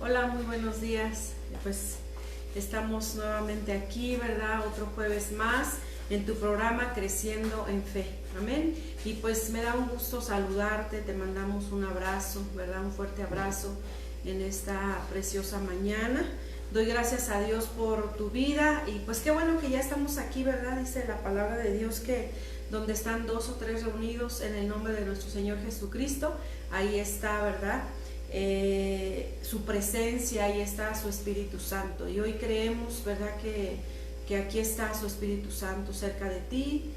Hola, muy buenos días. Pues estamos nuevamente aquí, ¿verdad? Otro jueves más en tu programa Creciendo en Fe. Amén. Y pues me da un gusto saludarte, te mandamos un abrazo, ¿verdad? Un fuerte abrazo en esta preciosa mañana. Doy gracias a Dios por tu vida y pues qué bueno que ya estamos aquí, ¿verdad? Dice la palabra de Dios que donde están dos o tres reunidos en el nombre de nuestro Señor Jesucristo, ahí está, ¿verdad? Su presencia, ahí está su Espíritu Santo. Y hoy creemos, ¿verdad? Que aquí está su Espíritu Santo cerca de ti,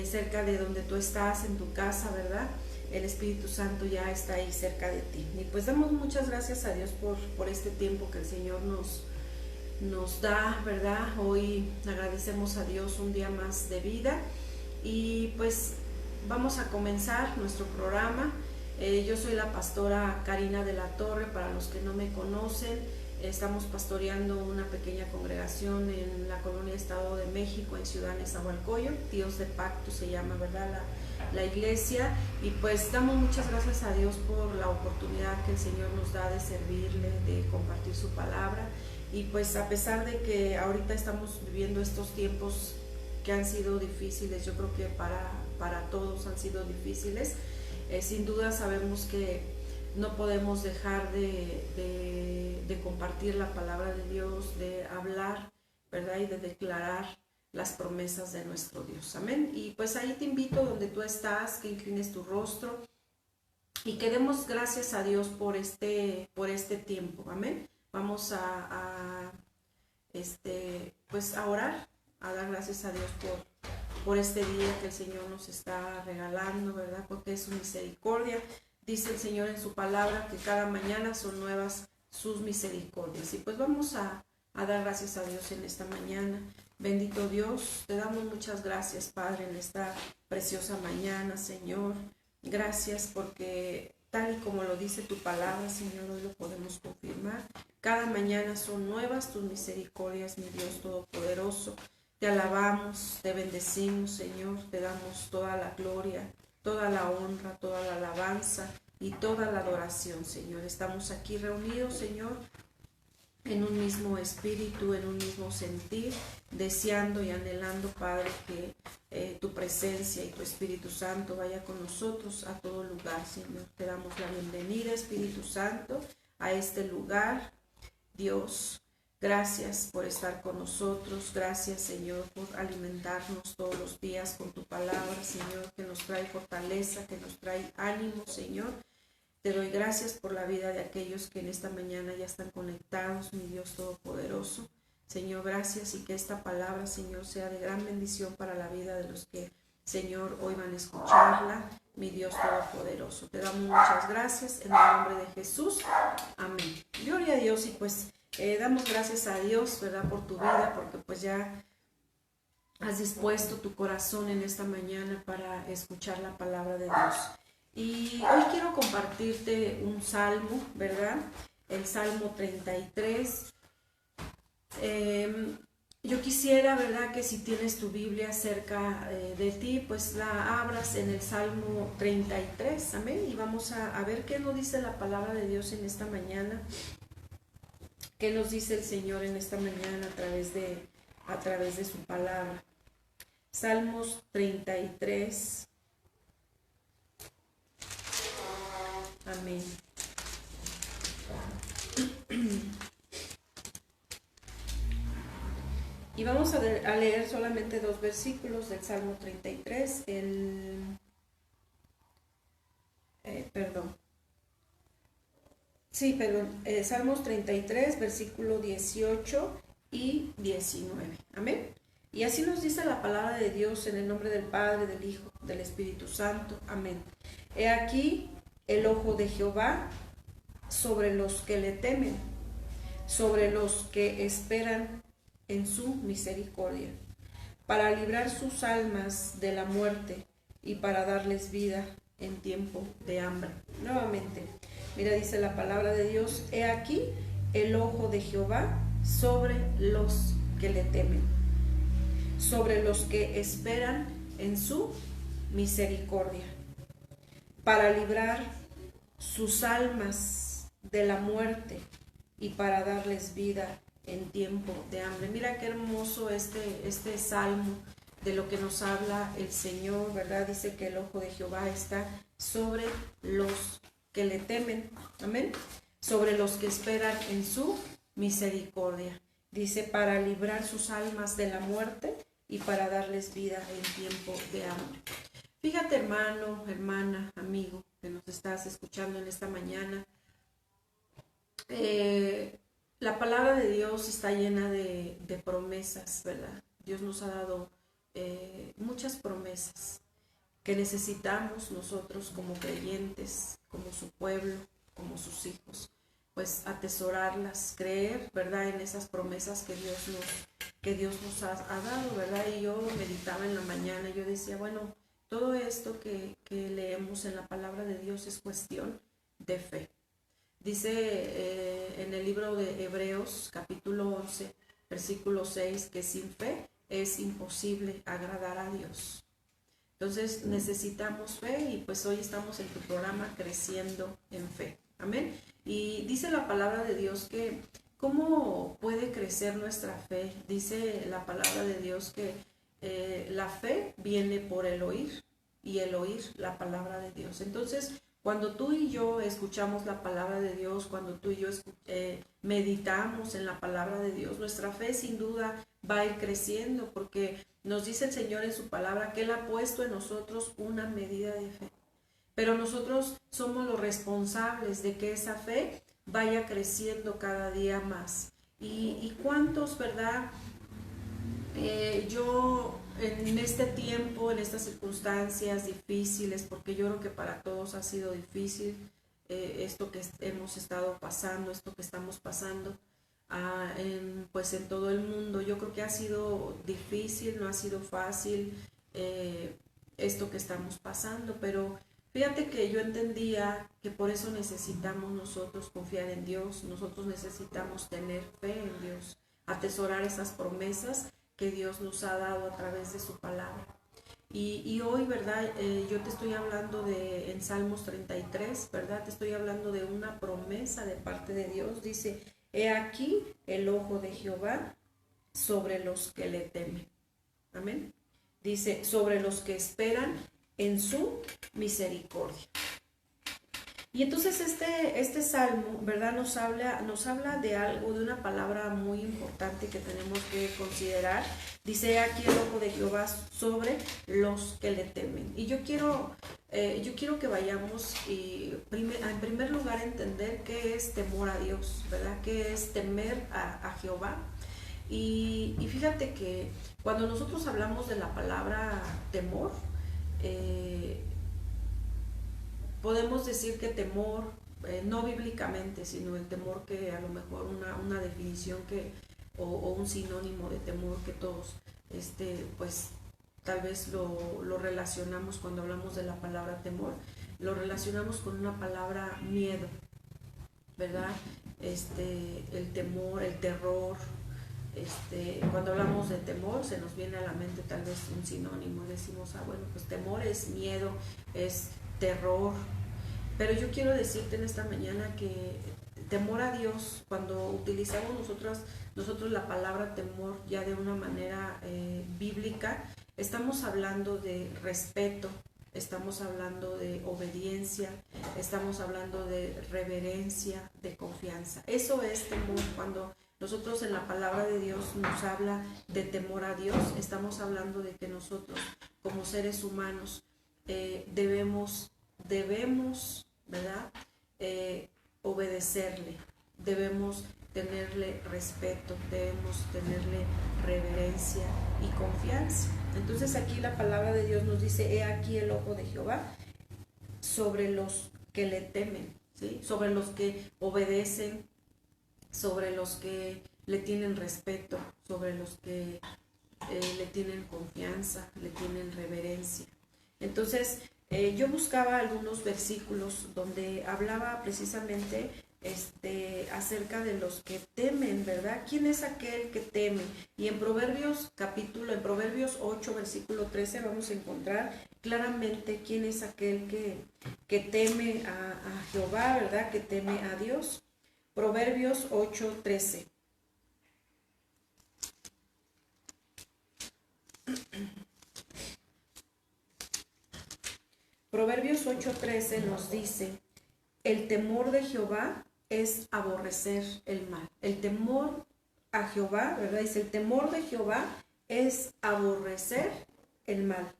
cerca de donde tú estás, en tu casa, ¿verdad? El Espíritu Santo ya está ahí cerca de ti. Y pues damos muchas gracias a Dios por este tiempo que el Señor nos da, ¿verdad? Hoy agradecemos a Dios un día más de vida y pues vamos a comenzar nuestro programa. Yo soy la pastora Karina de la Torre, para los que no me conocen. Estamos pastoreando una pequeña congregación en la colonia Estado de México, en Ciudad Nezahualcóyotl. Dios de Pacto se llama, ¿verdad? La iglesia. Y pues damos muchas gracias a Dios por la oportunidad que el Señor nos da de servirle, de compartir su palabra. Y pues a pesar de que ahorita estamos viviendo estos tiempos que han sido difíciles, yo creo que para todos han sido difíciles, sin duda sabemos que no podemos dejar de compartir la palabra de Dios, de hablar, ¿verdad? Y de declarar las promesas de nuestro Dios. Amén. Y pues ahí te invito donde tú estás, que inclines tu rostro y que demos gracias a Dios por este tiempo. Amén. Vamos pues a orar, a dar gracias a Dios por este día que el Señor nos está regalando, ¿verdad? Porque es su misericordia. Dice el Señor en su palabra que cada mañana son nuevas sus misericordias. Y pues vamos a dar gracias a Dios en esta mañana. Bendito Dios, te damos muchas gracias, Padre, en esta preciosa mañana, Señor. Gracias porque tal y como lo dice tu palabra, Señor, hoy lo podemos confirmar. Cada mañana son nuevas tus misericordias, mi Dios Todopoderoso. Te alabamos, te bendecimos, Señor, te damos toda la gloria, toda la honra, toda la alabanza y toda la adoración, Señor. Estamos aquí reunidos, Señor, en un mismo espíritu, en un mismo sentir, deseando y anhelando, Padre, que tu presencia y tu Espíritu Santo vaya con nosotros a todo lugar, Señor. Te damos la bienvenida, Espíritu Santo, a este lugar, Dios. Gracias por estar con nosotros, gracias, Señor, por alimentarnos todos los días con tu palabra, Señor, que nos trae fortaleza, que nos trae ánimo, Señor. Te doy gracias por la vida de aquellos que en esta mañana ya están conectados, mi Dios Todopoderoso. Señor, gracias, y que esta palabra, Señor, sea de gran bendición para la vida de los que, Señor, hoy van a escucharla, mi Dios Todopoderoso. Te damos muchas gracias en el nombre de Jesús. Amén. Gloria a Dios. Y pues damos gracias a Dios, ¿verdad? Por tu vida, porque pues ya has dispuesto tu corazón en esta mañana para escuchar la palabra de Dios. Y hoy quiero compartirte un salmo, ¿verdad? El Salmo 33. Yo quisiera, ¿verdad?, que si tienes tu Biblia cerca de ti, pues la abras en el Salmo 33, amén. Y vamos a ver qué nos dice la palabra de Dios en esta mañana. ¿Qué nos dice el Señor en esta mañana a través de su palabra? Salmos 33. Amén. Y vamos a leer solamente dos versículos del Salmo 33, Salmos 33, versículo 18 y 19. Amén. Y así nos dice la palabra de Dios en el nombre del Padre, del Hijo, del Espíritu Santo. Amén. He aquí el ojo de Jehová sobre los que le temen, sobre los que esperan en su misericordia, para librar sus almas de la muerte y para darles vida en tiempo de hambre. Nuevamente, mira, dice la palabra de Dios: he aquí el ojo de Jehová sobre los que le temen, sobre los que esperan en su misericordia, para librar sus almas de la muerte y para darles vida en tiempo de hambre. Mira qué hermoso este salmo de lo que nos habla el Señor, ¿verdad? Dice que el ojo de Jehová está sobre los que le temen, amén, sobre los que esperan en su misericordia. Dice, para librar sus almas de la muerte y para darles vida en tiempo de hambre. Fíjate, hermano, hermana, amigo, que nos estás escuchando en esta mañana. La palabra de Dios está llena de promesas, ¿verdad? Dios nos ha dado muchas promesas que necesitamos nosotros como creyentes, como su pueblo, como sus hijos, pues atesorarlas, creer, ¿verdad?, en esas promesas que Dios nos ha dado, ¿verdad? Y yo meditaba en la mañana, yo decía, bueno, todo esto que leemos en la palabra de Dios es cuestión de fe. Dice en el libro de Hebreos, capítulo 11, versículo 6, que sin fe es imposible agradar a Dios. Entonces necesitamos fe y pues hoy estamos en tu programa Creciendo en Fe. Amén. Y dice la palabra de Dios que ¿cómo puede crecer nuestra fe? Dice la palabra de Dios que la fe viene por el oír y el oír la palabra de Dios. Entonces, cuando tú y yo escuchamos la palabra de Dios, cuando tú y yo meditamos en la palabra de Dios, nuestra fe sin duda va a ir creciendo porque nos dice el Señor en su palabra que Él ha puesto en nosotros una medida de fe. Pero nosotros somos los responsables de que esa fe vaya creciendo cada día más. ¿Y cuántos, verdad? Yo en este tiempo, en estas circunstancias difíciles, porque yo creo que para todos ha sido difícil esto que hemos estado pasando, esto que estamos pasando, pues en todo el mundo, yo creo que ha sido difícil, no ha sido fácil esto que estamos pasando, pero fíjate que yo entendía que por eso necesitamos nosotros confiar en Dios, nosotros necesitamos tener fe en Dios, atesorar esas promesas que Dios nos ha dado a través de su palabra. Y hoy, ¿verdad? Yo te estoy hablando en Salmos 33, ¿verdad? Te estoy hablando de una promesa de parte de Dios. Dice, he aquí el ojo de Jehová sobre los que le temen. Amén. Dice, sobre los que esperan en su misericordia. Y entonces este salmo, ¿verdad? Nos habla de algo, de una palabra muy importante que tenemos que considerar. Dice aquí el ojo de Jehová sobre los que le temen. Y yo quiero que vayamos en primer lugar a entender qué es temor a Dios, ¿verdad? ¿Qué es temer a Jehová? Y fíjate que cuando nosotros hablamos de la palabra temor, podemos decir que temor, no bíblicamente, sino el temor que a lo mejor una definición o un sinónimo de temor que todos, pues tal vez lo relacionamos cuando hablamos de la palabra temor, lo relacionamos con una palabra miedo, ¿verdad? El temor, el terror. Cuando hablamos de temor se nos viene a la mente tal vez un sinónimo, decimos, bueno, pues temor es miedo, es terror, pero yo quiero decirte en esta mañana que temor a Dios, cuando utilizamos nosotros la palabra temor ya de una manera bíblica, estamos hablando de respeto, estamos hablando de obediencia, estamos hablando de reverencia, de confianza. Eso es temor. Cuando nosotros en la palabra de Dios nos habla de temor a Dios, estamos hablando de que nosotros como seres humanos debemos, ¿verdad? Obedecerle, debemos tenerle respeto, debemos tenerle reverencia y confianza. Entonces aquí la palabra de Dios nos dice, he aquí el ojo de Jehová sobre los que le temen, ¿sí? Sobre los que obedecen, sobre los que le tienen respeto, sobre los que le tienen confianza, le tienen reverencia. Entonces, yo buscaba algunos versículos donde hablaba precisamente acerca de los que temen, ¿verdad? ¿Quién es aquel que teme? Y en Proverbios 8, versículo 13, vamos a encontrar claramente quién es aquel que teme a Jehová, ¿verdad? Que teme a Dios. Proverbios 8:13. Proverbios 8:13 nos dice, el temor de Jehová es aborrecer el mal. El temor a Jehová, ¿verdad? Dice, el temor de Jehová es aborrecer el mal.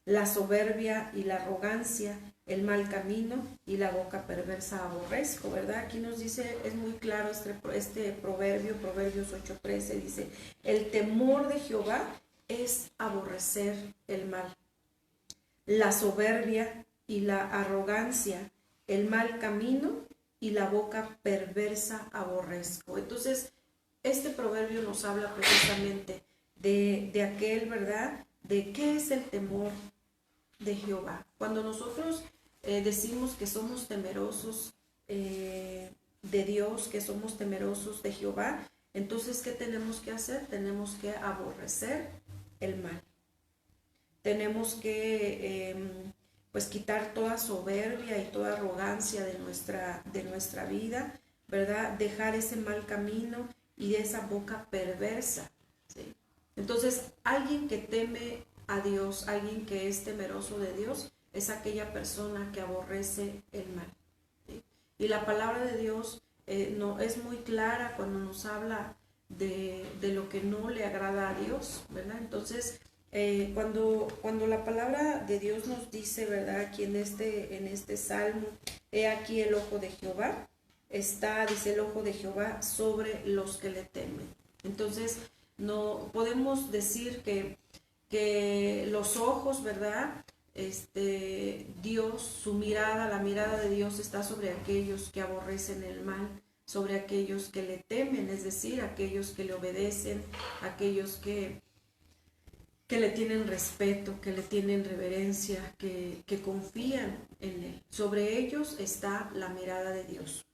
La soberbia y la arrogancia, el mal camino y la boca perversa aborrezco, ¿verdad? Aquí nos dice, es muy claro este proverbio, Proverbios 8:13, dice, el temor de Jehová es aborrecer el mal. La soberbia y la arrogancia, el mal camino y la boca perversa aborrezco. Entonces, este proverbio nos habla precisamente de aquel, ¿verdad? De qué es el temor de Jehová. Cuando nosotros decimos que somos temerosos de Dios, que somos temerosos de Jehová, entonces, ¿qué tenemos que hacer? Tenemos que aborrecer el mal. Tenemos que pues quitar toda soberbia y toda arrogancia de nuestra vida, ¿verdad? Dejar ese mal camino y esa boca perversa, ¿sí? Entonces, alguien que teme a Dios, alguien que es temeroso de Dios, es aquella persona que aborrece el mal, ¿sí? Y la palabra de Dios no, es muy clara cuando nos habla de lo que no le agrada a Dios, ¿verdad? Entonces, cuando la palabra de Dios nos dice, ¿verdad? Aquí en este salmo, he aquí el ojo de Jehová, dice el ojo de Jehová sobre los que le temen. Entonces, no podemos decir que los ojos, ¿verdad? Dios, su mirada, la mirada de Dios está sobre aquellos que aborrecen el mal, sobre aquellos que le temen, es decir, aquellos que le obedecen, aquellos que le tienen respeto, que le tienen reverencia, que confían en Él. Sobre ellos está la mirada de Dios.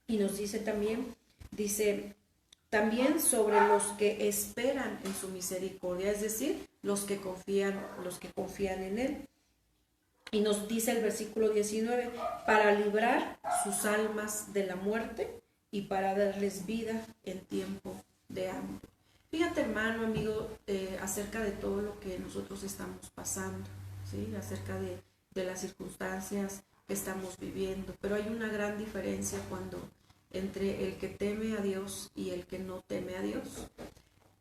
Y nos dice también sobre los que esperan en su misericordia, es decir, los que confían en Él. Y nos dice el versículo 19, para librar sus almas de la muerte y para darles vida en tiempo de hambre. Fíjate, hermano, amigo, acerca de todo lo que nosotros estamos pasando, ¿sí? Acerca de las circunstancias que estamos viviendo. Pero hay una gran diferencia entre el que teme a Dios y el que no teme a Dios.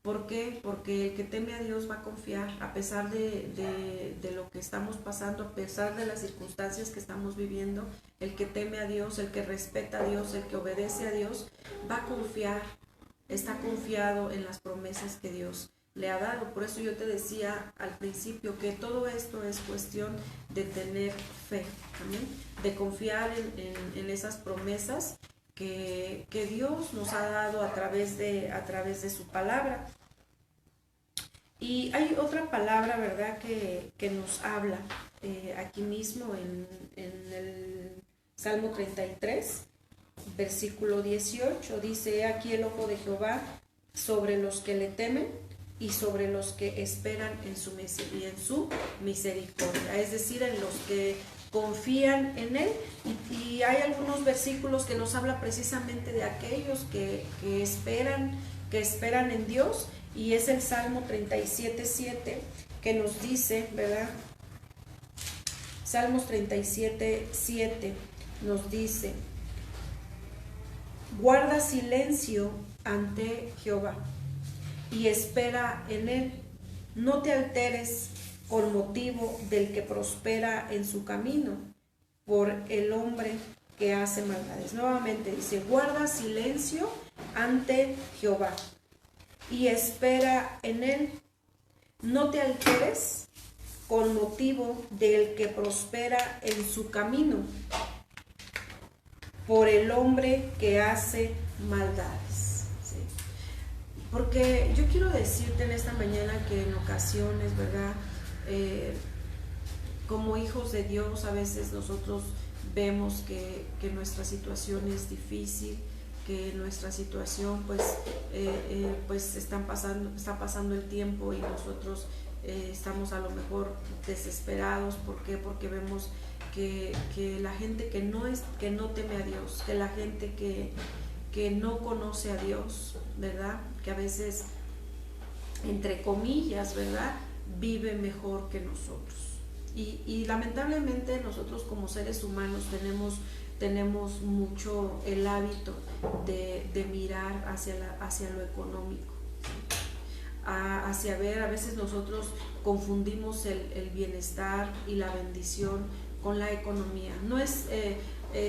¿Por qué? Porque el que teme a Dios va a confiar, a pesar de lo que estamos pasando, a pesar de las circunstancias que estamos viviendo. El que teme a Dios, el que respeta a Dios, el que obedece a Dios, va a confiar. Está confiado en las promesas que Dios le ha dado. Por eso yo te decía al principio que todo esto es cuestión de tener fe, ¿amén? De confiar en esas promesas que Dios nos ha dado a través de su palabra. Y hay otra palabra, ¿verdad?, que nos habla aquí mismo en el Salmo 33. Versículo 18 dice, aquí el ojo de Jehová sobre los que le temen y sobre los que esperan en su misericordia, es decir, en los que confían en Él. Y hay algunos versículos que nos habla precisamente de aquellos que esperan en Dios, y es el Salmo 37:7 que nos dice, ¿verdad? Salmos 37:7 nos dice, guarda silencio ante Jehová y espera en Él. No te alteres con motivo del que prospera en su camino, por el hombre que hace maldades. Nuevamente dice, guarda silencio ante Jehová y espera en Él. No te alteres con motivo del que prospera en su camino, por el hombre que hace maldades. ¿Sí? Porque yo quiero decirte en esta mañana que en ocasiones, ¿verdad? Como hijos de Dios, a veces nosotros vemos que nuestra situación es difícil, que nuestra situación pues está pasando el tiempo y nosotros estamos a lo mejor desesperados. ¿Por qué? Porque vemos que la gente que no teme a Dios, que la gente que que no conoce a Dios, ¿verdad? Que a veces, entre comillas, ¿verdad?, vive mejor que nosotros. Y lamentablemente nosotros como seres humanos tenemos mucho el hábito de mirar hacia lo económico, hacia ver, a veces nosotros confundimos el bienestar y la bendición con la economía. No es,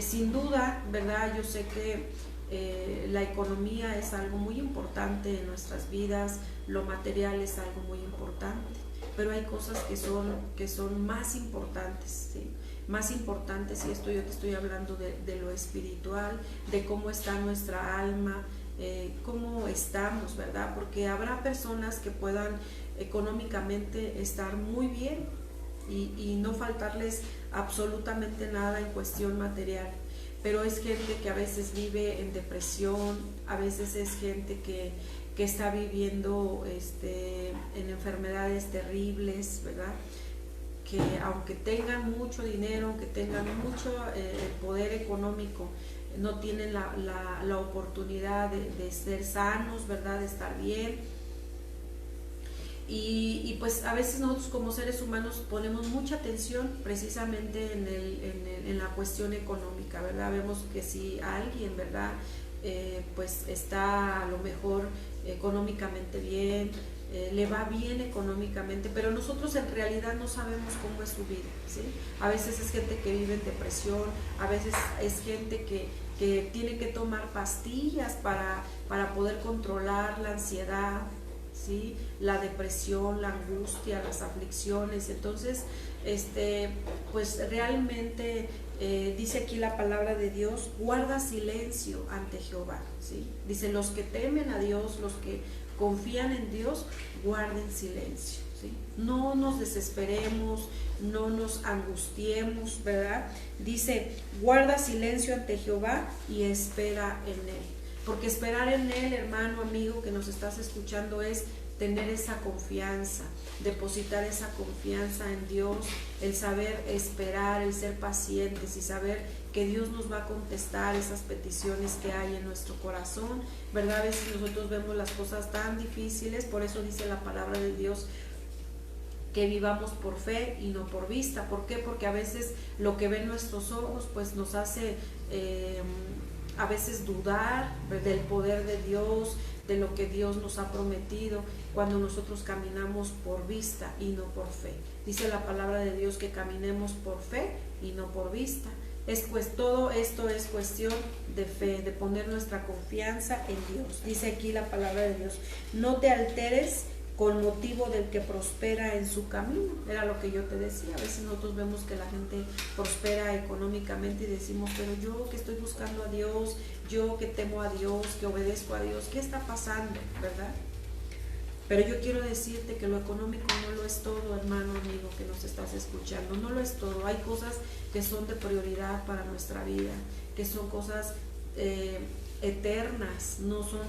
sin duda, ¿verdad? Yo sé que la economía es algo muy importante en nuestras vidas, lo material es algo muy importante, pero hay cosas que son más importantes, ¿sí? Más importantes, y esto yo te estoy hablando de lo espiritual, de cómo está nuestra alma, cómo estamos, ¿verdad? Porque habrá personas que puedan económicamente estar muy bien y no faltarles absolutamente nada en cuestión material, pero es gente que a veces vive en depresión, a veces es gente que está viviendo en enfermedades terribles, ¿verdad? Que aunque tengan mucho dinero, aunque tengan mucho poder económico, no tienen la oportunidad de ser sanos, ¿verdad? De estar bien. Y pues a veces nosotros como seres humanos ponemos mucha atención precisamente en la cuestión económica, ¿verdad? Vemos que si alguien, ¿verdad?, pues está a lo mejor económicamente bien, le va bien económicamente, pero nosotros en realidad no sabemos cómo es su vida, ¿sí? A veces es gente que vive en depresión, a veces es gente que tiene que tomar pastillas para poder controlar la ansiedad, ¿sí?, la depresión, la angustia, las aflicciones. Entonces, pues realmente dice aquí la palabra de Dios, guarda silencio ante Jehová, ¿sí? Dice, los que temen a Dios, los que confían en Dios, guarden silencio, ¿sí? No nos desesperemos, no nos angustiemos, ¿verdad? Dice, guarda silencio ante Jehová y espera en Él. Porque esperar en Él, hermano, amigo, que nos estás escuchando, es tener esa confianza, depositar esa confianza en Dios, el saber esperar, el ser pacientes y saber que Dios nos va a contestar esas peticiones que hay en nuestro corazón, ¿verdad? A veces nosotros vemos las cosas tan difíciles, por eso dice la palabra de Dios que vivamos por fe y no por vista. ¿Por qué? Porque a veces lo que ven nuestros ojos pues nos hace a veces dudar del poder de Dios, de lo que Dios nos ha prometido, cuando nosotros caminamos por vista y no por fe. Dice la palabra de Dios que caminemos por fe y no por vista. Pues todo esto es cuestión de fe, de poner nuestra confianza en Dios. Dice aquí la palabra de Dios, no te alteres con motivo del que prospera en su camino. Era lo que yo te decía, a veces nosotros vemos que la gente prospera económicamente y decimos, pero yo que estoy buscando a Dios, yo que temo a Dios, que obedezco a Dios, ¿qué está pasando? ¿Verdad? Pero yo quiero decirte que lo económico no lo es todo, hermano, amigo, que nos estás escuchando, no lo es todo. Hay cosas que son de prioridad para nuestra vida, que son cosas eternas, no son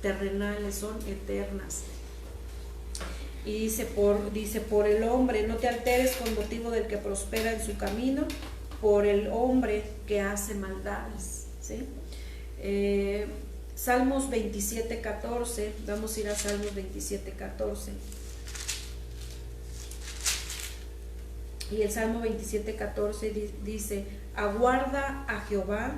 terrenales, son eternas. Y dice por el hombre, no te alteres con motivo del que prospera en su camino, por el hombre que hace maldades, ¿sí? Salmos 27:14, vamos a ir a Salmos 27:14. Y el Salmo 27:14 dice, aguarda a Jehová,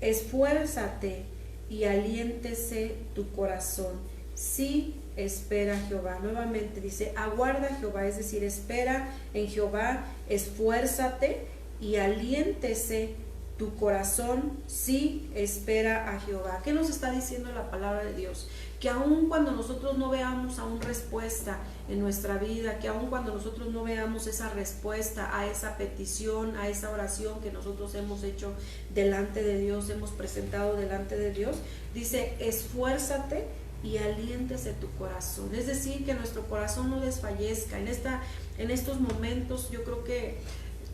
esfuérzate y aliéntese tu corazón. Sí, espera a Jehová. Nuevamente dice, aguarda a Jehová, es decir, espera en Jehová, esfuérzate y aliéntese tu corazón, sí, espera a Jehová. ¿Qué nos está diciendo la palabra de Dios? Que aun cuando nosotros no veamos aún respuesta en nuestra vida, que aun cuando nosotros no veamos esa respuesta a esa petición, a esa oración que nosotros hemos hecho delante de Dios, hemos presentado delante de Dios, dice, esfuérzate y aliéntese tu corazón. Es decir, que nuestro corazón no desfallezca. En estos momentos yo creo que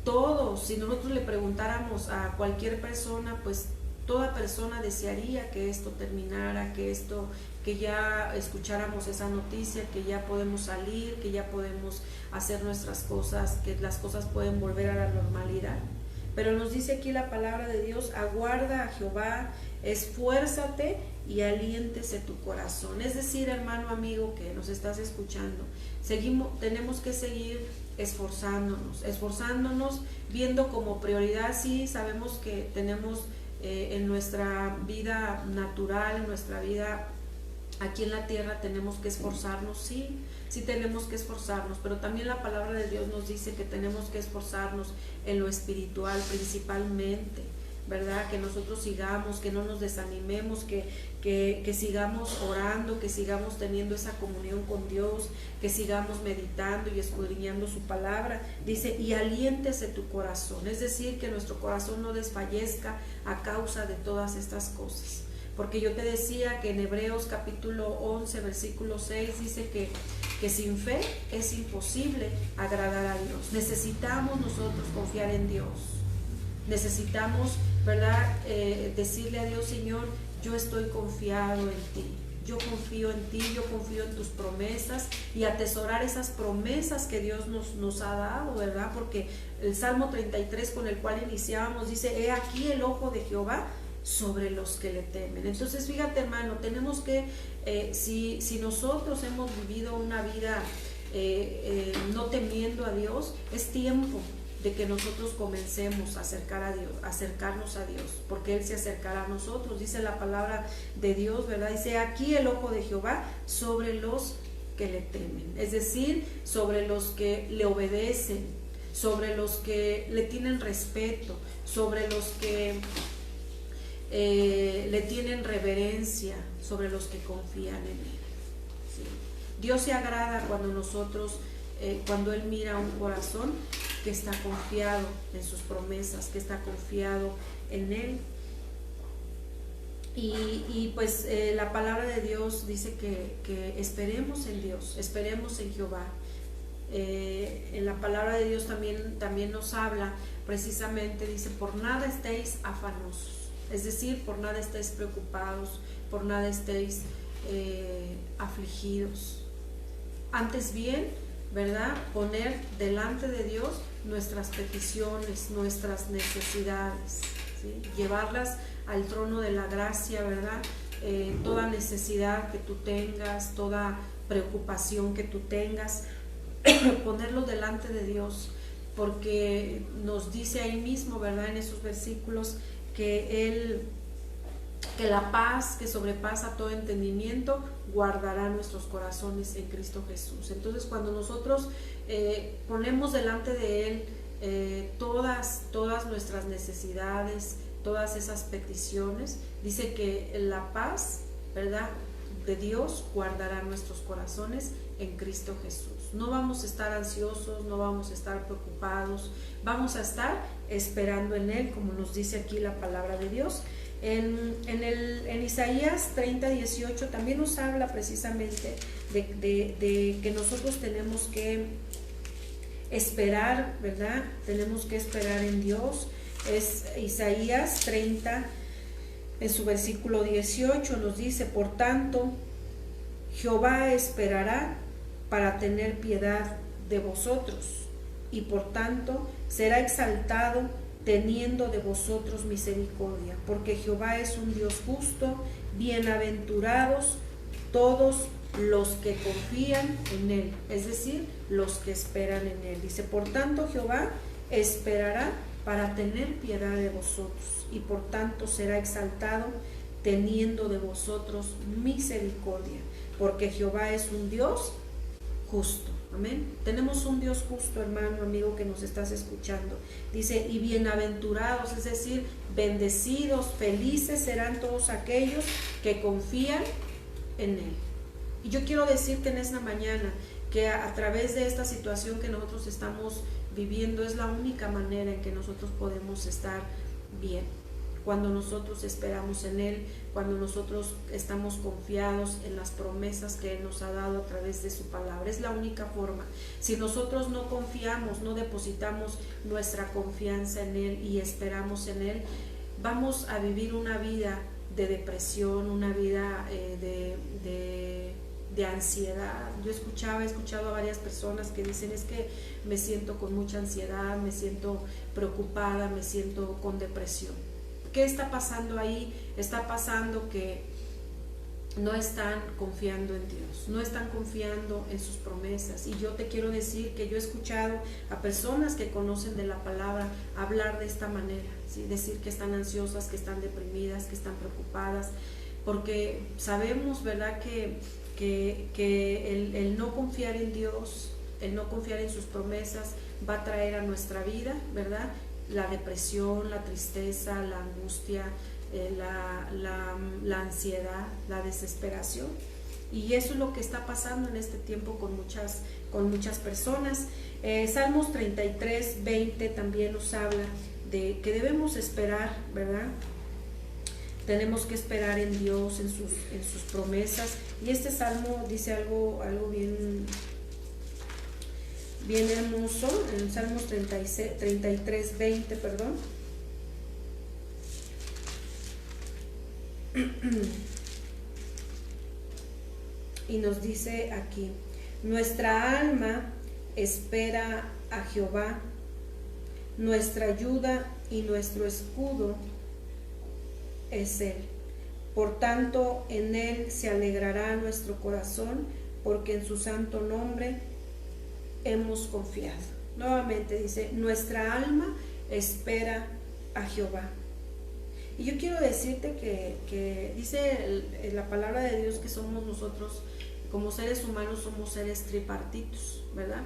todos, si nosotros le preguntáramos a cualquier persona, pues toda persona desearía que esto terminara, que ya escucháramos esa noticia, que ya podemos salir, que ya podemos hacer nuestras cosas, que las cosas pueden volver a la normalidad. pero nos dice aquí la palabra de Dios: aguarda a Jehová, esfuérzate y aliéntese tu corazón. Es decir, hermano, amigo que nos estás escuchando, tenemos que seguir esforzándonos, viendo como prioridad. Sí, sabemos que tenemos en nuestra vida natural, en nuestra vida aquí en la tierra, tenemos que esforzarnos, sí tenemos que esforzarnos, pero también la palabra de Dios nos dice que tenemos que esforzarnos en lo espiritual principalmente, ¿verdad? Que nosotros sigamos, que no nos desanimemos, que sigamos orando, que sigamos teniendo esa comunión con Dios, que sigamos meditando y escudriñando su palabra. Dice: y aliéntese tu corazón, es decir, que nuestro corazón no desfallezca a causa de todas estas cosas. Porque yo te decía que en Hebreos capítulo 11, versículo 6 dice que sin fe es imposible agradar a Dios. Necesitamos nosotros confiar en Dios. Necesitamos, ¿verdad? Decirle a Dios: Señor, yo estoy confiado en ti. Yo confío en ti, yo confío en tus promesas, y atesorar esas promesas que Dios nos ha dado, ¿verdad? Porque el Salmo 33 con el cual iniciábamos dice: he aquí el ojo de Jehová sobre los que le temen. Entonces, fíjate, hermano, tenemos que, si nosotros hemos vivido una vida no temiendo a Dios, es tiempo de que nosotros comencemos a acercarnos a Dios, porque Él se acercará a nosotros. Dice la palabra de Dios, ¿verdad? Dice: aquí el ojo de Jehová sobre los que le temen, es decir, sobre los que le obedecen, sobre los que le tienen respeto, sobre los que le tienen reverencia, sobre los que confían en Él. ¿Sí? Dios se agrada cuando cuando Él mira un corazón que está confiado en sus promesas, que está confiado en Él. Y pues la palabra de Dios dice que esperemos en Dios, esperemos en Jehová. En la palabra de Dios también nos habla precisamente, dice: por nada estéis afanosos. Es decir, por nada estéis preocupados, por nada estéis afligidos. Antes bien, ¿verdad? Poner delante de Dios nuestras peticiones, nuestras necesidades, ¿sí? Llevarlas al trono de la gracia, ¿verdad? Toda necesidad que tú tengas, toda preocupación que tú tengas, ponerlo delante de Dios, porque nos dice ahí mismo, ¿verdad? En esos versículos, que la paz que sobrepasa todo entendimiento guardará nuestros corazones en Cristo Jesús. Entonces, cuando nosotros ponemos delante de Él todas nuestras necesidades, todas esas peticiones, dice que la paz, ¿verdad?, de Dios guardará nuestros corazones en Cristo Jesús. No vamos a estar ansiosos, no vamos a estar preocupados, vamos a estar esperando en Él, como nos dice aquí la palabra de Dios. En Isaías 30:18 también nos habla precisamente de que nosotros tenemos que esperar, ¿verdad? Tenemos que esperar en Dios. Es Isaías 30, en su versículo 18 nos dice: por tanto, Jehová esperará para tener piedad de vosotros, y por tanto será exaltado teniendo de vosotros misericordia, porque Jehová es un Dios justo. Bienaventurados todos los que confían en Él, es decir, los que esperan en Él. Dice: por tanto, Jehová esperará para tener piedad de vosotros, y por tanto será exaltado teniendo de vosotros misericordia, porque Jehová es un Dios justo. Amén. Tenemos un Dios justo, hermano, amigo, que nos estás escuchando. Dice: y bienaventurados, es decir, bendecidos, felices serán todos aquellos que confían en Él. Y yo quiero decirte en esta mañana que a través de esta situación que nosotros estamos viviendo, es la única manera en que nosotros podemos estar bien. Cuando nosotros esperamos en Él, cuando nosotros estamos confiados en las promesas que Él nos ha dado a través de su palabra, es la única forma. Si nosotros no confiamos, no depositamos nuestra confianza en Él y esperamos en Él, vamos a vivir una vida de depresión, una vida de ansiedad. He escuchado a varias personas que dicen, es que me siento con mucha ansiedad, me siento preocupada, me siento con depresión. ¿Qué está pasando ahí? Está pasando que no están confiando en Dios, no están confiando en sus promesas. Y yo te quiero decir que yo he escuchado a personas que conocen de la palabra hablar de esta manera, ¿sí? Decir que están ansiosas, que están deprimidas, que están preocupadas, porque sabemos, ¿verdad?, que el no confiar en Dios, el no confiar en sus promesas va a traer a nuestra vida, ¿verdad?, la depresión, la tristeza, la angustia, la ansiedad, la desesperación. Y eso es lo que está pasando en este tiempo con muchas personas. Salmos 33, 20 también nos habla de que debemos esperar, ¿verdad? Tenemos que esperar en Dios, en sus promesas. Y este salmo dice algo bien hermoso, en Salmos 33, 20, perdón. Y nos dice aquí: nuestra alma espera a Jehová, nuestra ayuda y nuestro escudo es Él. Por tanto, en Él se alegrará nuestro corazón, porque en su santo nombre hemos confiado. Nuevamente dice, nuestra alma espera a Jehová. Y yo quiero decirte que dice la palabra de Dios que somos nosotros, como seres humanos, somos seres tripartitos, ¿verdad?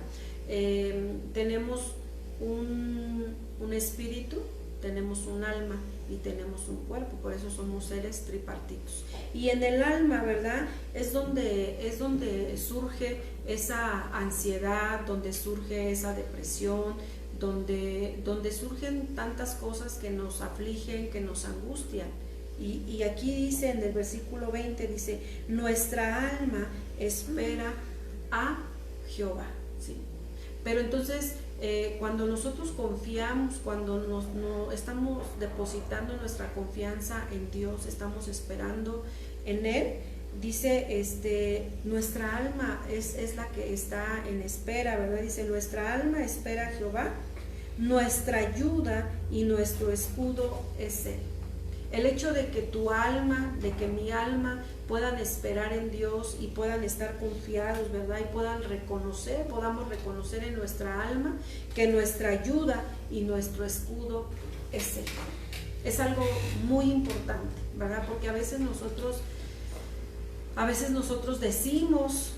Tenemos un espíritu, tenemos un alma y tenemos un cuerpo, por eso somos seres tripartitos. Y en el alma, ¿verdad?, es donde surge esa ansiedad, donde surge esa depresión, donde surgen tantas cosas que nos afligen, que nos angustian. Y aquí dice en el versículo 20, dice, nuestra alma espera a Jehová, ¿sí? Pero entonces, cuando nosotros confiamos, cuando estamos depositando nuestra confianza en Dios, estamos esperando en Él, dice, nuestra alma es la que está en espera, ¿verdad? Dice, nuestra alma espera a Jehová, nuestra ayuda y nuestro escudo es Él. El hecho de que tu alma, de que mi alma puedan esperar en Dios y puedan estar confiados, ¿verdad? Y podamos reconocer en nuestra alma que nuestra ayuda y nuestro escudo es Él. Es algo muy importante, ¿verdad? Porque a veces nosotros decimos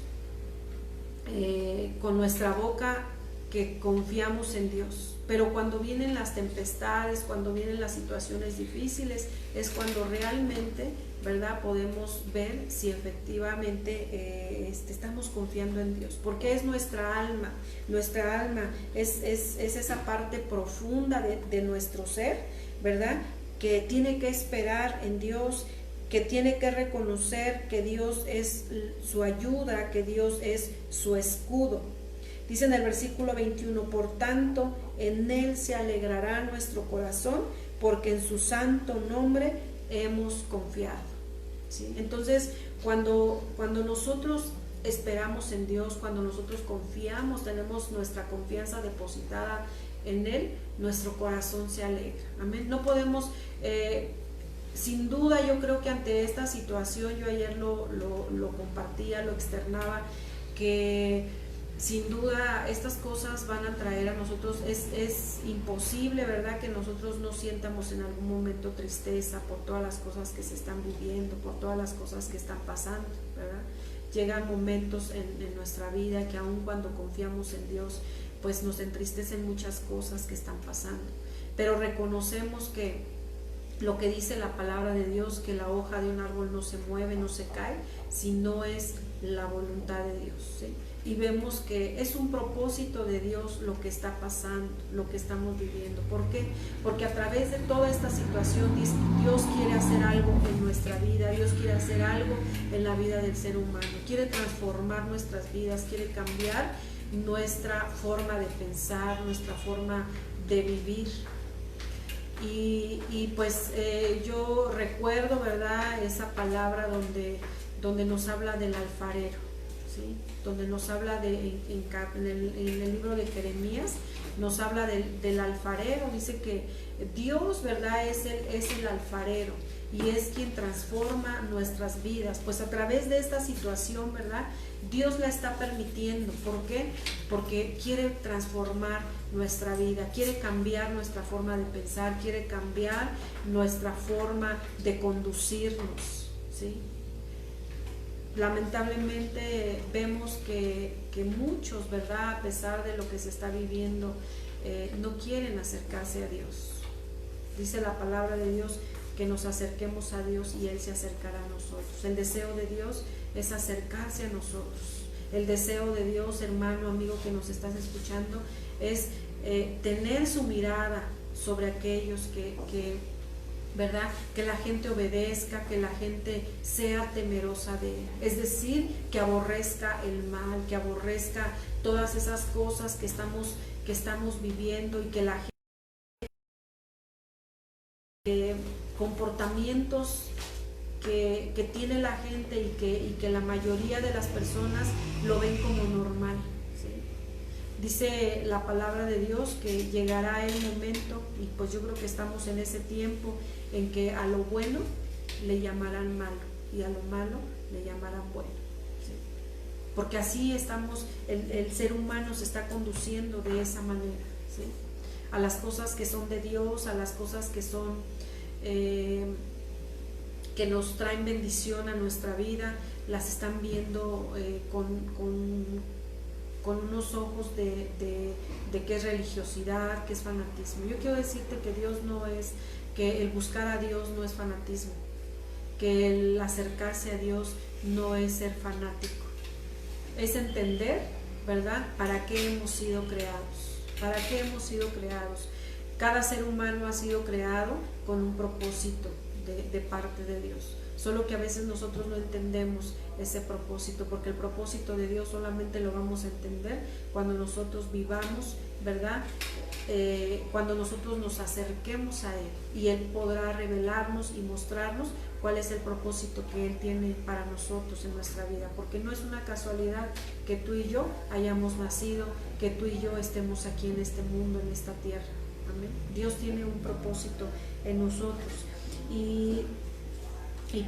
con nuestra boca que confiamos en Dios, pero cuando vienen las tempestades, cuando vienen las situaciones difíciles, es cuando realmente, ¿verdad?, podemos ver si efectivamente estamos confiando en Dios, porque es nuestra alma es esa parte profunda de nuestro ser, ¿verdad?, que tiene que esperar en Dios, que tiene que reconocer que Dios es su ayuda, que Dios es su escudo. Dice en el versículo 21, por tanto, en Él se alegrará nuestro corazón, porque en su santo nombre hemos confiado, ¿sí? Entonces, cuando nosotros esperamos en Dios, cuando nosotros confiamos, tenemos nuestra confianza depositada en Él, nuestro corazón se alegra. Amén. No podemos, sin duda, yo creo que ante esta situación, yo ayer lo compartía, lo externaba, que sin duda estas cosas van a traer a nosotros, es imposible, ¿verdad?, que nosotros no sientamos en algún momento tristeza por todas las cosas que se están viviendo, por todas las cosas que están pasando, ¿verdad? Llegan momentos en nuestra vida que aun cuando confiamos en Dios, pues nos entristecen muchas cosas que están pasando, pero reconocemos que lo que dice la palabra de Dios, que la hoja de un árbol no se mueve, no se cae, si no es la voluntad de Dios, ¿sí? Y vemos que es un propósito de Dios lo que está pasando, lo que estamos viviendo. ¿Por qué? Porque a través de toda esta situación Dios quiere hacer algo en nuestra vida, Dios quiere hacer algo en la vida del ser humano, quiere transformar nuestras vidas, quiere cambiar nuestra forma de pensar, nuestra forma de vivir. Y pues yo recuerdo, ¿verdad?, esa palabra donde nos habla del alfarero, ¿sí? Donde nos habla en el libro de Jeremías, nos habla del alfarero, dice que Dios, ¿verdad?, es el alfarero y es quien transforma nuestras vidas. Pues a través de esta situación, ¿verdad?, Dios la está permitiendo. ¿Por qué? Porque quiere transformar nuestra vida, quiere cambiar nuestra forma de pensar, quiere cambiar nuestra forma de conducirnos, ¿sí? Lamentablemente vemos que muchos, ¿verdad?, a pesar de lo que se está viviendo, no quieren acercarse a Dios. Dice la palabra de Dios que nos acerquemos a Dios y Él se acercará a nosotros. El deseo de Dios es acercarse a nosotros. El deseo de Dios, hermano, amigo que nos estás escuchando, es tener su mirada sobre aquellos que ¿verdad?, que la gente obedezca, que la gente sea temerosa de Él. Es decir, que aborrezca el mal, que aborrezca todas esas cosas que estamos viviendo, y que la gente, comportamientos que tiene la gente y que la mayoría de las personas lo ven como normal, ¿sí? Dice la palabra de Dios que llegará el momento, y pues yo creo que estamos en ese tiempo, en que a lo bueno le llamarán malo y a lo malo le llamarán bueno, ¿sí? Porque así estamos, el ser humano se está conduciendo de esa manera, ¿sí? A las cosas que son de Dios, a las cosas que son que nos traen bendición a nuestra vida, las están viendo con unos ojos de qué es religiosidad, qué es fanatismo. Yo quiero decirte que que el buscar a Dios no es fanatismo, que el acercarse a Dios no es ser fanático, es entender, ¿verdad?, para qué hemos sido creados, para qué hemos sido creados. Cada ser humano ha sido creado con un propósito de parte de Dios, solo que a veces nosotros no entendemos ese propósito, porque el propósito de Dios solamente lo vamos a entender cuando nosotros vivamos, ¿verdad?, cuando nosotros nos acerquemos a Él, y Él podrá revelarnos y mostrarnos cuál es el propósito que Él tiene para nosotros en nuestra vida, porque no es una casualidad que tú y yo hayamos nacido, que tú y yo estemos aquí en este mundo, en esta tierra. Amén. Dios tiene un propósito en nosotros, y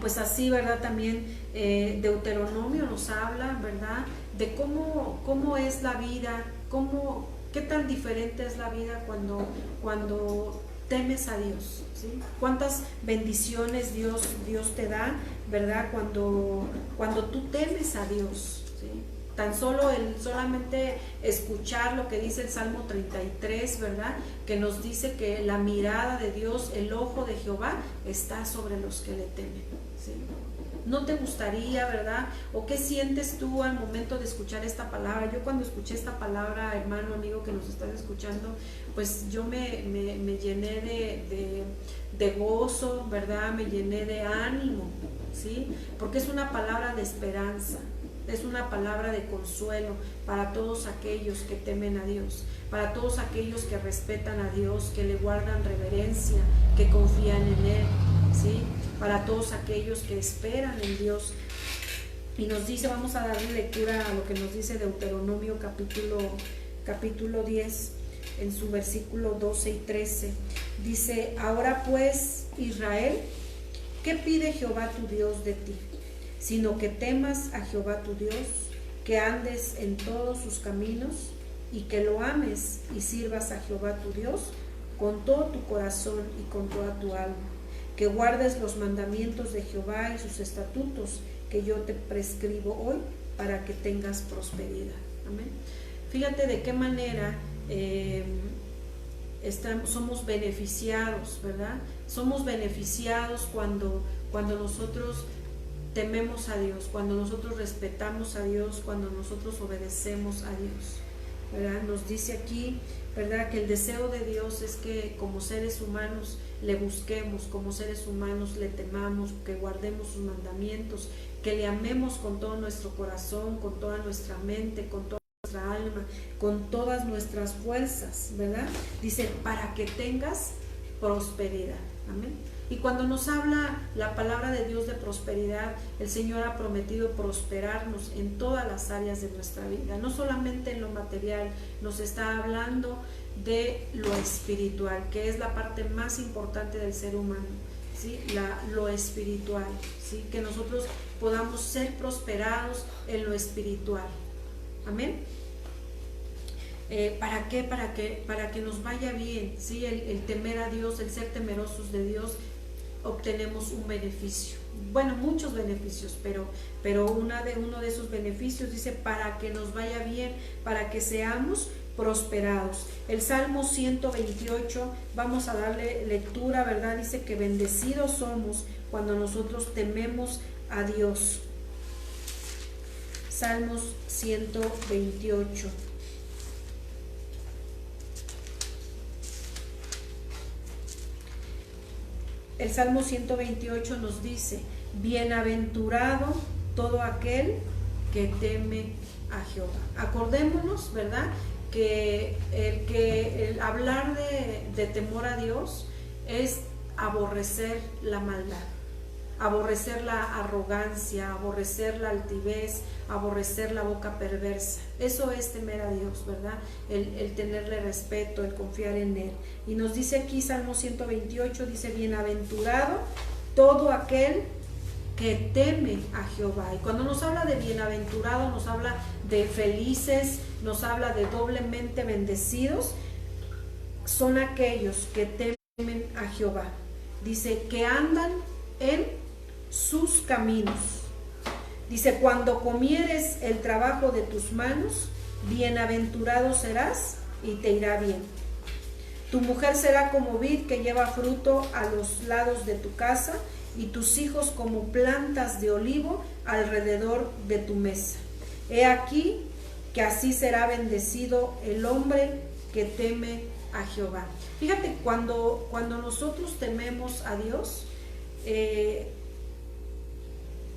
pues así, ¿verdad?, también Deuteronomio nos habla, ¿verdad?, de cómo es la vida, qué tan diferente es la vida cuando temes a Dios, ¿sí? Cuántas bendiciones Dios te da, ¿verdad?, cuando tú temes a Dios, ¿sí? Tan solamente escuchar lo que dice el Salmo 33, ¿verdad?, que nos dice que la mirada de Dios, el ojo de Jehová está sobre los que le temen, ¿sí? ¿No te gustaría, verdad? ¿O qué sientes tú al momento de escuchar esta palabra? Yo cuando escuché esta palabra, hermano, amigo que nos estás escuchando, pues yo me llené de gozo, ¿verdad? Me llené de ánimo, ¿sí? Porque es una palabra de esperanza, es una palabra de consuelo para todos aquellos que temen a Dios, para todos aquellos que respetan a Dios, que le guardan reverencia, que confían en Él, ¿sí? Para todos aquellos que esperan en Dios. Y nos dice, vamos a darle lectura a lo que nos dice Deuteronomio capítulo 10, en su versículo 12 y 13. Dice: ahora pues, Israel, ¿qué pide Jehová tu Dios de ti? Sino que temas a Jehová tu Dios, que andes en todos sus caminos, y que lo ames y sirvas a Jehová tu Dios con todo tu corazón y con toda tu alma, que guardes los mandamientos de Jehová y sus estatutos que yo te prescribo hoy, para que tengas prosperidad. Amén. Fíjate de qué manera somos beneficiados, ¿verdad? Somos beneficiados cuando nosotros tememos a Dios, cuando nosotros respetamos a Dios, cuando nosotros obedecemos a Dios, ¿verdad? Nos dice aquí, ¿verdad?, que el deseo de Dios es que como seres humanos le busquemos, como seres humanos le temamos, que guardemos sus mandamientos, que le amemos con todo nuestro corazón, con toda nuestra mente, con toda nuestra alma, con todas nuestras fuerzas, ¿verdad? Dice, para que tengas prosperidad. Amén. Y cuando nos habla la palabra de Dios de prosperidad, el Señor ha prometido prosperarnos en todas las áreas de nuestra vida, no solamente en lo material, nos está hablando de lo espiritual, que es la parte más importante del ser humano, ¿sí? Lo espiritual, ¿sí? Que nosotros podamos ser prosperados en lo espiritual. Amén. ¿Para qué? Para que nos vaya bien, ¿sí? El temer a Dios, el ser temerosos de Dios, obtenemos un beneficio. Bueno, muchos beneficios, pero uno de esos beneficios dice para que nos vaya bien, para que seamos prosperados. El Salmo 128, vamos a darle lectura, ¿verdad? Dice que bendecidos somos cuando nosotros tememos a Dios. Salmos 128. El Salmo 128 nos dice: bienaventurado todo aquel que teme a Jehová. Acordémonos, ¿verdad?, que el hablar de temor a Dios es aborrecer la maldad, aborrecer la arrogancia, aborrecer la altivez, aborrecer la boca perversa. Eso es temer a Dios, ¿verdad? El tenerle respeto, el confiar en Él. Y nos dice aquí Salmo 128, dice: bienaventurado todo aquel que teme a Jehová. Y cuando nos habla de bienaventurado, nos habla de felices, nos habla de doblemente bendecidos. Son aquellos que temen a Jehová. Dice que andan en sus caminos. Dice: cuando comieres el trabajo de tus manos, bienaventurado serás y te irá bien. Tu mujer será como vid que lleva fruto a los lados de tu casa, y tus hijos como plantas de olivo alrededor de tu mesa. He aquí que así será bendecido el hombre que teme a Jehová. Fíjate, cuando nosotros tememos a Dios,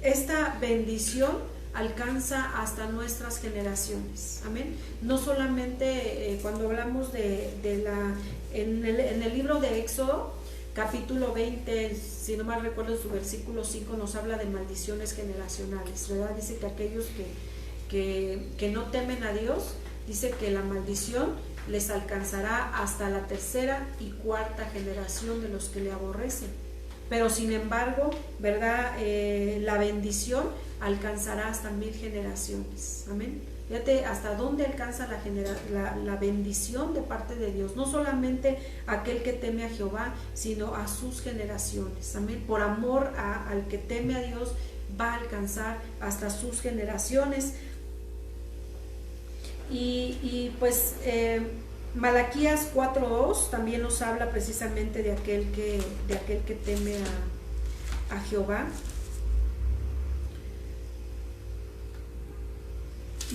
esta bendición alcanza hasta nuestras generaciones. Amén. No solamente cuando hablamos en el libro de Éxodo, capítulo 20, si no mal recuerdo su versículo 5, nos habla de maldiciones generacionales, ¿verdad? Dice que aquellos que no temen a Dios, dice que la maldición les alcanzará hasta la tercera y cuarta generación de los que le aborrecen. Pero sin embargo, ¿verdad? La bendición alcanzará hasta 1000 generaciones. Amén. Fíjate hasta dónde alcanza la bendición de parte de Dios. No solamente aquel que teme a Jehová, sino a sus generaciones. Amén. Por amor al que teme a Dios, va a alcanzar hasta sus generaciones. Y pues Malaquías 4:2 también nos habla precisamente de aquel que teme a Jehová.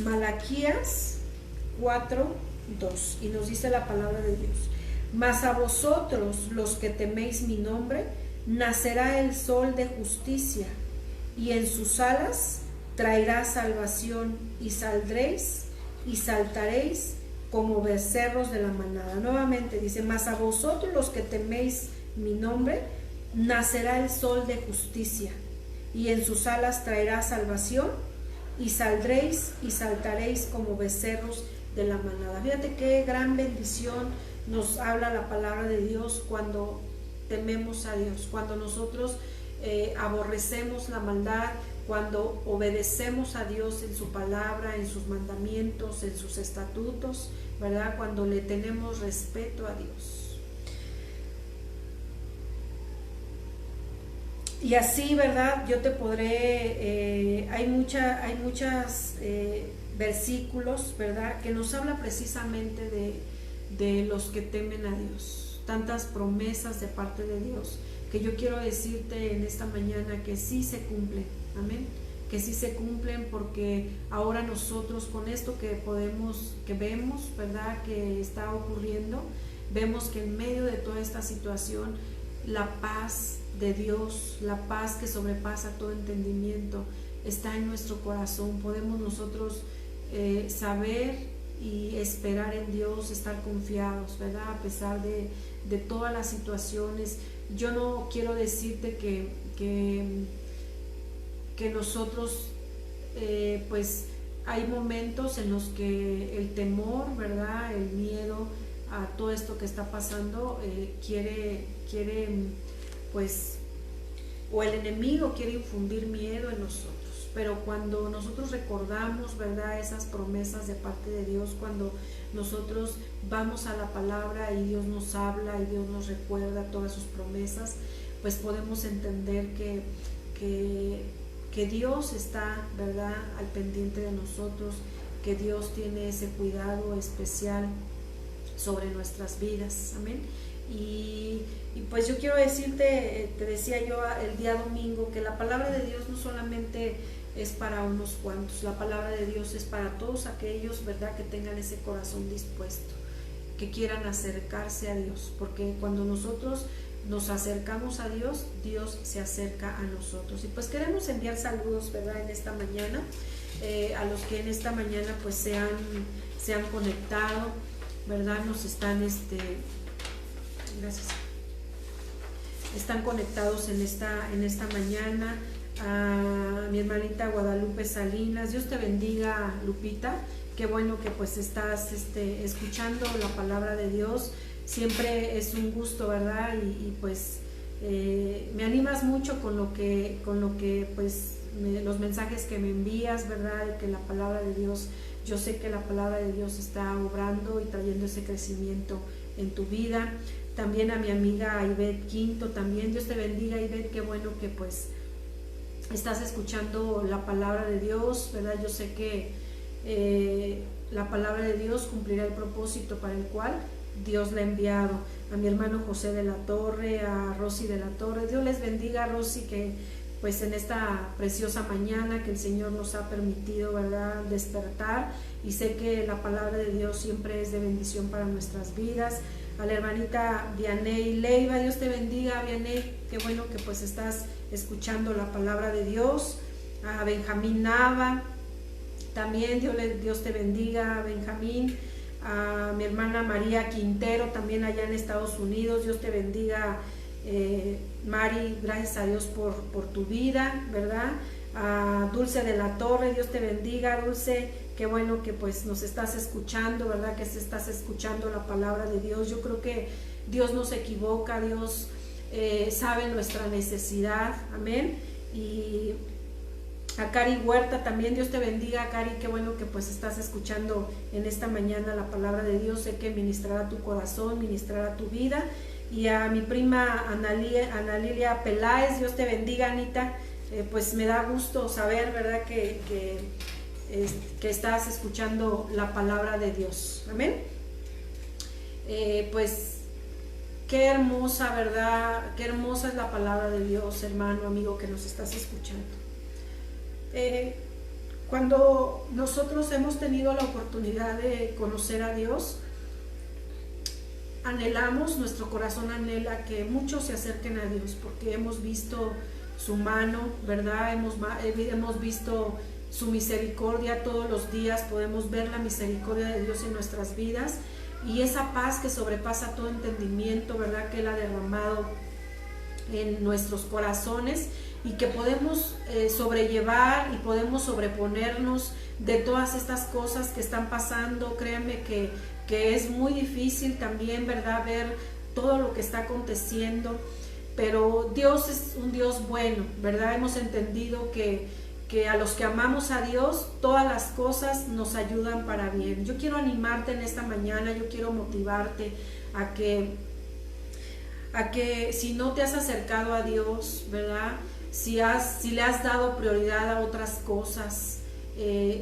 Malaquías 4:2, y nos dice la palabra de Dios: mas a vosotros los que teméis mi nombre, nacerá el sol de justicia, y en sus alas traerá salvación, y saldréis y saltaréis como becerros de la manada. Nuevamente dice: mas a vosotros los que teméis mi nombre, nacerá el sol de justicia, y en sus alas traerá salvación, y saldréis y saltaréis como becerros de la manada. Fíjate qué gran bendición nos habla la palabra de Dios cuando tememos a Dios, cuando nosotros aborrecemos la maldad, cuando obedecemos a Dios en su palabra, en sus mandamientos, en sus estatutos, ¿verdad? Cuando le tenemos respeto a Dios. Y así, ¿verdad? Yo te podré, hay muchos versículos, ¿verdad?, que nos habla precisamente de los que temen a Dios. Tantas promesas de parte de Dios, que yo quiero decirte en esta mañana que sí se cumplen. Amén. Que sí se cumplen, porque ahora nosotros con esto que vemos, ¿verdad?, que está ocurriendo, vemos que en medio de toda esta situación, la paz de Dios, la paz que sobrepasa todo entendimiento, está en nuestro corazón. Podemos nosotros saber y esperar en Dios, estar confiados, ¿verdad? A pesar de todas las situaciones, yo no quiero decirte que nosotros, pues hay momentos en los que el temor, ¿verdad?, el miedo a todo esto que está pasando, quiere, pues, o el enemigo quiere infundir miedo en nosotros. Pero cuando nosotros recordamos, ¿verdad?, esas promesas de parte de Dios, cuando nosotros vamos a la palabra y Dios nos habla y Dios nos recuerda todas sus promesas, pues podemos entender que Dios está, ¿verdad?, al pendiente de nosotros, que Dios tiene ese cuidado especial sobre nuestras vidas. Amén. Y pues yo quiero decirte, te decía yo el día domingo, que la palabra de Dios no solamente es para unos cuantos, la palabra de Dios es para todos aquellos, ¿verdad?, que tengan ese corazón dispuesto, que quieran acercarse a Dios, porque cuando nosotros nos acercamos a Dios, Dios se acerca a nosotros. Y pues queremos enviar saludos, ¿verdad?, en esta mañana, a los que en esta mañana pues se han conectado, ¿verdad?, nos están, gracias, están conectados en esta mañana. A mi hermanita Guadalupe Salinas, Dios te bendiga, Lupita, qué bueno que pues estás escuchando la palabra de Dios. Siempre es un gusto, ¿verdad? Y pues me animas mucho con lo que pues los mensajes que me envías, ¿verdad? De que la palabra de Dios, yo sé que la palabra de Dios está obrando y trayendo ese crecimiento en tu vida. También a mi amiga Ivette Quinto, también Dios te bendiga, Ivette, qué bueno que pues estás escuchando la palabra de Dios, ¿verdad? Yo sé que la palabra de Dios cumplirá el propósito para el cual Dios la ha enviado. A mi hermano José de la Torre, a Rosy de la Torre, Dios les bendiga, Rosy, que pues en esta preciosa mañana que el Señor nos ha permitido, ¿verdad?, despertar, y sé que la palabra de Dios siempre es de bendición para nuestras vidas. A la hermanita Vianey Leiva, Dios te bendiga, Vianey, qué bueno que pues estás escuchando la palabra de Dios. A Benjamín Nava, también Dios te bendiga, Benjamín. A mi hermana María Quintero, también allá en Estados Unidos, Dios te bendiga, Mari, gracias a Dios por tu vida, ¿verdad? A Dulce de la Torre, Dios te bendiga, Dulce, qué bueno que pues nos estás escuchando, ¿verdad?, que estás escuchando la palabra de Dios. Yo creo que Dios no se equivoca, Dios sabe nuestra necesidad, amén. Y a Cari Huerta también, Dios te bendiga, Cari, qué bueno que pues estás escuchando en esta mañana la palabra de Dios. Sé que ministrará tu corazón, ministrará tu vida. Y a mi prima Ana Lilia Peláez, Dios te bendiga, Anita, pues me da gusto saber, ¿verdad?, que estás escuchando la palabra de Dios, amén. Pues qué hermosa, ¿verdad?, qué hermosa es la palabra de Dios, hermano, amigo, que nos estás escuchando. Cuando nosotros hemos tenido la oportunidad de conocer a Dios, anhelamos, nuestro corazón anhela que muchos se acerquen a Dios, porque hemos visto su mano, ¿verdad? Hemos visto su misericordia todos los días, podemos ver la misericordia de Dios en nuestras vidas y esa paz que sobrepasa todo entendimiento, ¿verdad?, que Él ha derramado en nuestros corazones, y que podemos sobrellevar y podemos sobreponernos de todas estas cosas que están pasando. Créanme que es muy difícil también, ¿verdad?, ver todo lo que está aconteciendo, pero Dios es un Dios bueno, ¿verdad? Hemos entendido que a los que amamos a Dios, todas las cosas nos ayudan para bien. Yo quiero animarte en esta mañana, yo quiero motivarte a que si no te has acercado a Dios, ¿verdad?, si le has dado prioridad a otras cosas,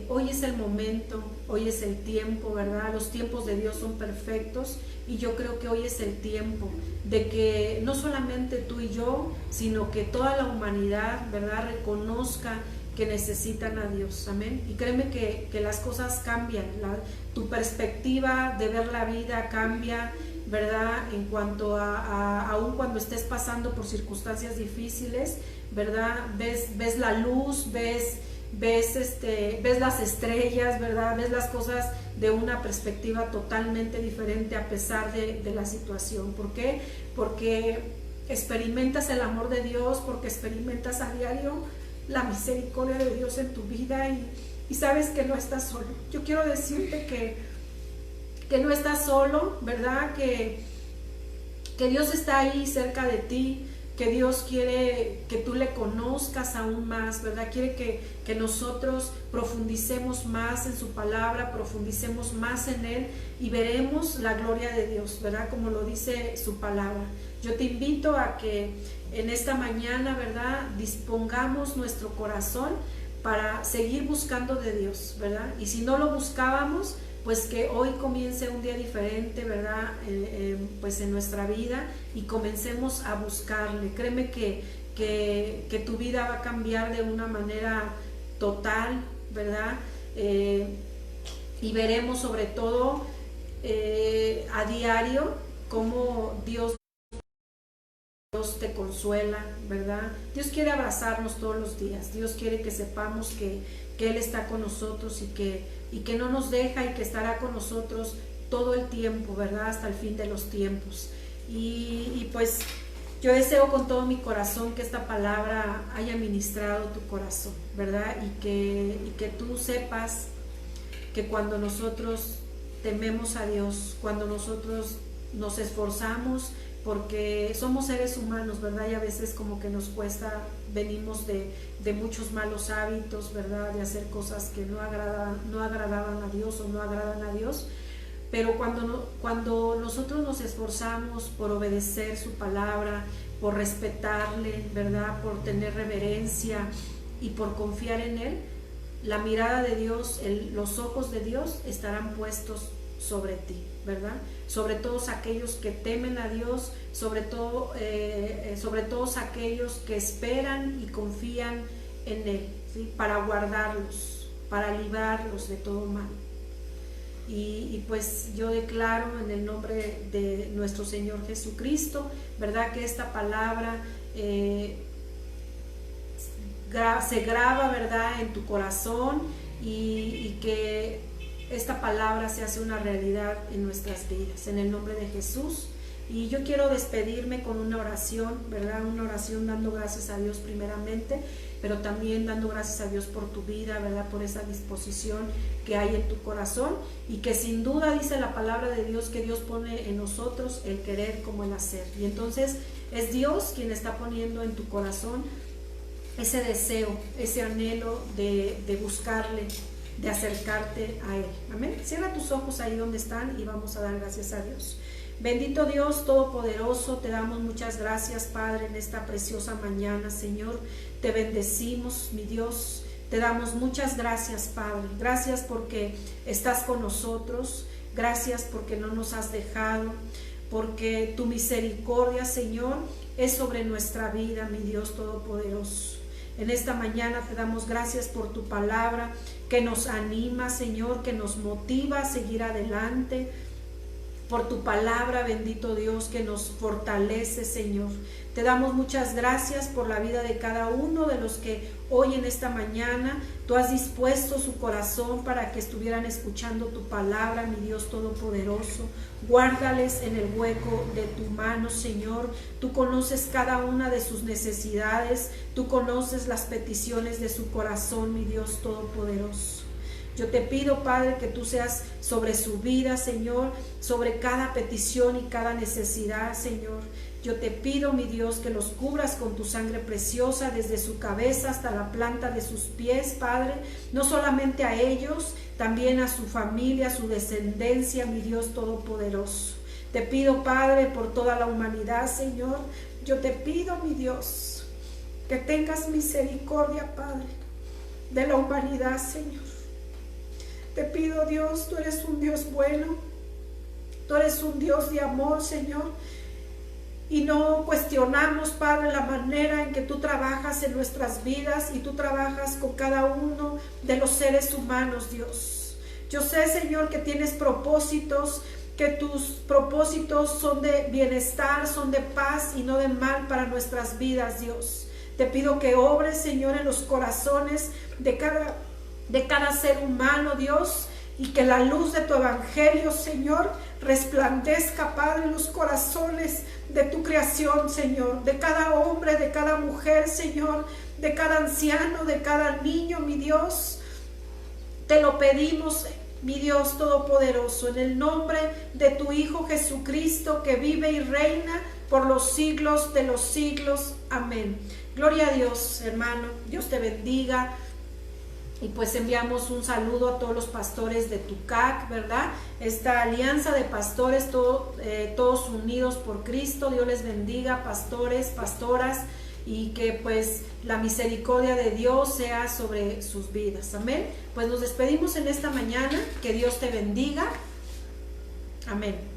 hoy es el momento, hoy es el tiempo, ¿verdad? Los tiempos de Dios son perfectos y yo creo que hoy es el tiempo de que no solamente tú y yo, sino que toda la humanidad, ¿verdad?, reconozca que necesitan a Dios, amén. Y créeme que las cosas cambian, tu perspectiva de ver la vida cambia, ¿verdad?, en cuanto a aun cuando estés pasando por circunstancias difíciles, ¿verdad?, ves la luz, ves las estrellas, ¿verdad?, ves las cosas de una perspectiva totalmente diferente a pesar de la situación. ¿Por qué? Porque experimentas el amor de Dios, porque experimentas a diario la misericordia de Dios en tu vida y sabes que no estás solo. Yo quiero decirte que no estás solo, ¿verdad? Que Dios está ahí cerca de ti, que Dios quiere que tú le conozcas aún más, ¿verdad? Quiere que nosotros profundicemos más en su palabra, profundicemos más en Él y veremos la gloria de Dios, ¿verdad? Como lo dice su palabra. Yo te invito a que en esta mañana, ¿verdad?, dispongamos nuestro corazón para seguir buscando de Dios, ¿verdad? Y si no lo buscábamos, pues que hoy comience un día diferente, ¿verdad? Pues en nuestra vida y comencemos a buscarle. Créeme que tu vida va a cambiar de una manera total, ¿verdad? Y veremos sobre todo a diario cómo Dios te consuela, ¿verdad? Dios quiere abrazarnos todos los días. Dios quiere que sepamos que Él está con nosotros y que no nos deja y que estará con nosotros todo el tiempo, ¿verdad? Hasta el fin de los tiempos. Y pues yo deseo con todo mi corazón que esta palabra haya ministrado tu corazón, ¿verdad? Y que tú sepas que cuando nosotros tememos a Dios, cuando nosotros nos esforzamos, porque somos seres humanos, ¿verdad? Y a veces como que nos cuesta, venimos de muchos malos hábitos, ¿verdad? De hacer cosas que no agradaban a Dios o no agradan a Dios. Pero cuando nosotros nos esforzamos por obedecer su palabra, por respetarle, ¿verdad? Por tener reverencia y por confiar en Él, la mirada de Dios, los ojos de Dios estarán puestos sobre ti, ¿verdad? Sobre todos aquellos que temen a Dios, sobre todos aquellos que esperan y confían en Él, ¿sí? Para guardarlos, para librarlos de todo mal. Y pues yo declaro en el nombre de nuestro Señor Jesucristo, ¿verdad? Que esta palabra se graba, ¿verdad?, en tu corazón y que esta palabra se hace una realidad en nuestras vidas, en el nombre de Jesús. Y yo quiero despedirme con una oración, ¿verdad? Una oración dando gracias a Dios primeramente, pero también dando gracias a Dios por tu vida, ¿verdad? Por esa disposición que hay en tu corazón y que sin duda dice la palabra de Dios que Dios pone en nosotros el querer como el hacer. Y entonces es Dios quien está poniendo en tu corazón ese deseo, ese anhelo de buscarle, de acercarte a Él. Amén. Cierra tus ojos ahí donde están y vamos a dar gracias a Dios. Bendito Dios Todopoderoso, te damos muchas gracias, Padre, en esta preciosa mañana, Señor. Te bendecimos, mi Dios. Te damos muchas gracias, Padre. Gracias porque estás con nosotros. Gracias porque no nos has dejado. Porque tu misericordia, Señor, es sobre nuestra vida, mi Dios Todopoderoso. En esta mañana te damos gracias por tu palabra que nos anima, Señor, que nos motiva a seguir adelante. Por tu palabra, bendito Dios, que nos fortalece, Señor. Te damos muchas gracias por la vida de cada uno de los que hoy en esta mañana tú has dispuesto su corazón para que estuvieran escuchando tu palabra, mi Dios Todopoderoso. Guárdales en el hueco de tu mano, Señor. Tú conoces cada una de sus necesidades, tú conoces las peticiones de su corazón, mi Dios Todopoderoso. Yo te pido, Padre, que tú seas sobre su vida, Señor, sobre cada petición y cada necesidad, Señor. Yo te pido, mi Dios, que los cubras con tu sangre preciosa desde su cabeza hasta la planta de sus pies, Padre. No solamente a ellos, también a su familia, a su descendencia, mi Dios Todopoderoso. Te pido, Padre, por toda la humanidad, Señor. Yo te pido, mi Dios, que tengas misericordia, Padre, de la humanidad, Señor. Te pido, Dios, tú eres un Dios bueno, tú eres un Dios de amor, Señor, y no cuestionamos, Padre, la manera en que tú trabajas en nuestras vidas y tú trabajas con cada uno de los seres humanos, Dios. Yo sé, Señor, que tienes propósitos, que tus propósitos son de bienestar, son de paz y no de mal para nuestras vidas, Dios. Te pido que obres, Señor, en los corazones de cada ser humano, Dios, y que la luz de tu evangelio, Señor, resplandezca, Padre, en los corazones de tu creación, Señor, de cada hombre, de cada mujer, Señor, de cada anciano, de cada niño, mi Dios. Te lo pedimos, mi Dios todopoderoso, en el nombre de tu Hijo Jesucristo, que vive y reina por los siglos de los siglos. Amén. Gloria a Dios, hermano. Dios te bendiga. Y pues enviamos un saludo a todos los pastores de Tucac, ¿verdad? Esta alianza de pastores, todos unidos por Cristo. Dios les bendiga, pastores, pastoras, y que pues la misericordia de Dios sea sobre sus vidas. Amén. Pues nos despedimos en esta mañana. Que Dios te bendiga. Amén.